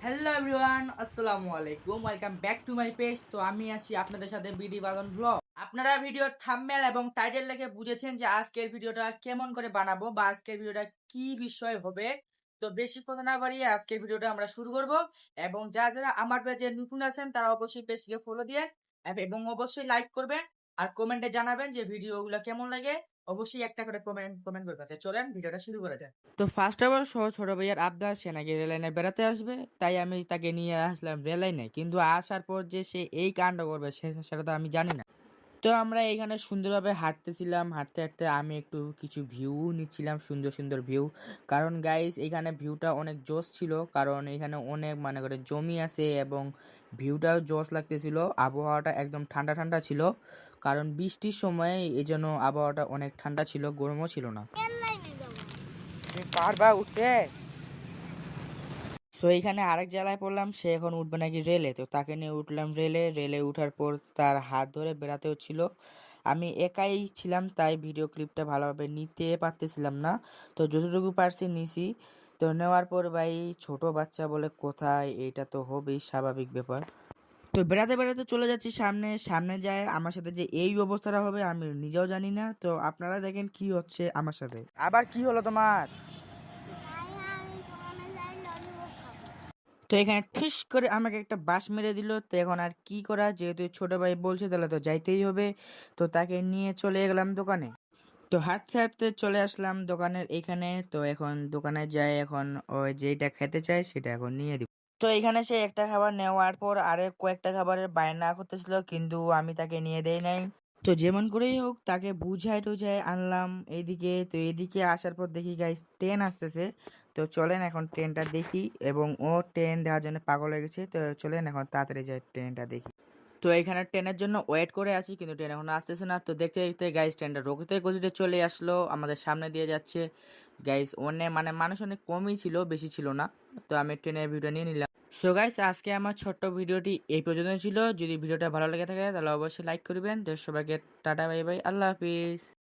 Hello everyone, আসসালামু আলাইকুম। Welcome back to my page. তো আমি আছি আপনাদের সাথে বিডি বাদন ব্লগ। আপনারা ভিডিওর থাম্বনেল এবং টাইটেল দেখে বুঝেছেন যে আজকের ভিডিওটা কেমন করে বানাবো বা আজকের ভিডিওটা কি বিষয় হবে। তো বেশি কথা না বাড়িয়ে আজকের ভিডিওটা আমরা শুরু করব। এবং যারা আমার পেজে নতুন আছেন তারা অবশ্যই পেজটিকে ফলো দিয়ে এবং অবশ্যই লাইক করবেন আর কমেন্টে জানাবেন যে ভিডিওগুলো কেমন লাগে। অবশ্যই একটা করে কমেন্ট করবেন। তো চলেন ভিডিওটা শুরু করা যাক। তো ফার্স্ট অফ অল ছোট ভাইয়ার আবদার, সে নাকি রেল লাইনে বেড়াতে আসবে, তাই আমি তাকে নিয়ে আসলাম রেল লাইনে। কিন্তু আসার পর যে সে এই কাণ্ড করবে সেটা তো আমি জানি না। তো আমরা এখানে সুন্দরভাবে হাঁটতেছিলাম, হাঁটতে হাঁটতে আমি একটু কিছু ভিউ নিচ্ছিলাম, সুন্দর সুন্দর ভিউ। কারণ গাইস এখানে ভিউটা অনেক জোস ছিল, কারণ এখানে অনেক মানে করে জমি আছে এবং ভিউটাও জোস লাগতেছিল। আবহাওয়াটা একদম ঠান্ডা ঠান্ডা ছিল, কারণ বৃষ্টির সময় এই জন্য আবহাওয়াটা অনেক ঠান্ডা ছিল, গরমও ছিল না। বারবার উঠতে সো এইখানে আরেক জেলায় পড়লাম, সে এখন উঠবে নাকি রেলে। তো তাকে নিয়ে উঠলাম রেলে। রেলে উঠার পর তার হাত ধরে বেড়াতে হচ্ছিল। আমি একাই ছিলাম তাই ভিডিও ক্লিপটা ভালোভাবে নিতে পারতেছিলাম না। তো যতটুকু পারছি নিছি। তো নেওয়ার পর ভাই, ছোট বাচ্চা বলে কোথায়, এটা তো হবেই স্বাভাবিক ব্যাপার। তো বেড়াতে বেড়াতে চলে যাচ্ছি সামনে সামনে যায় আমার সাথে যে এই অবস্থাটা হবে আমি নিজেও জানি না। তো আপনারা দেখেন কি হচ্ছে আমার সাথে। আবার কি হলো তোমার? তো এখানে ঠিস করে আমাকে একটা বাঁশ মেরে দিল। তো এখন আর কি করা, যেহেতু ছোট ভাই বলছে তাহলে তো যাইতেই হবে। তো তাকে নিয়ে চলে গেলাম দোকানে। তো হাঁটতে হাঁটতে চলে আসলাম দোকানের এখানে। তো এখন দোকানে যাই, এখন ওই যেটা খেতে চাই সেটা এখন নিয়ে দিব। তো এখানে সে একটা খাবার নেওয়ার পর আরে কয়েকটা খাবারের বায়না করতেছিল, কিন্তু আমি তাকে নিয়ে দেই নাই। তো যেমন করেই হোক তাকে বুঝাই টুঝাই আনলাম এইদিকে। তো এদিকে আসার পর দেখি গাইস ট্রেন আসতেছে। তো চলেন এখন ট্রেনটা দেখি, এবং ও ট্রেন দেওয়ার জন্য পাগল হয়ে গেছে। তো চলেন এখন তাড়াতাড়ি যাই ট্রেনটা দেখি। তো এখানে ট্রেনের জন্য ওয়েট করে আছি, কিন্তু ট্রেন এখন আসতেছে না। তো দেখতে দেখতে গাইস ট্রেনটা রঘুতে গতিতে চলে আসলো, আমাদের সামনে দিয়ে যাচ্ছে। গাইস অনেক মানে মানুষ অনেক কমই ছিল, বেশি ছিল না। তো আমি ট্রেনের ভিডিও নিয়ে নিলাম। সো গাইস আজকে আমার ছোট্ট ভিডিওটি এই পর্যন্ত ছিল। যদি ভিডিওটা ভালো লেগে থাকে তাহলে অবশ্যই লাইক করবেন। তো সবাইকে টাটা, বাই বাই, আল্লাহ হাফিজ।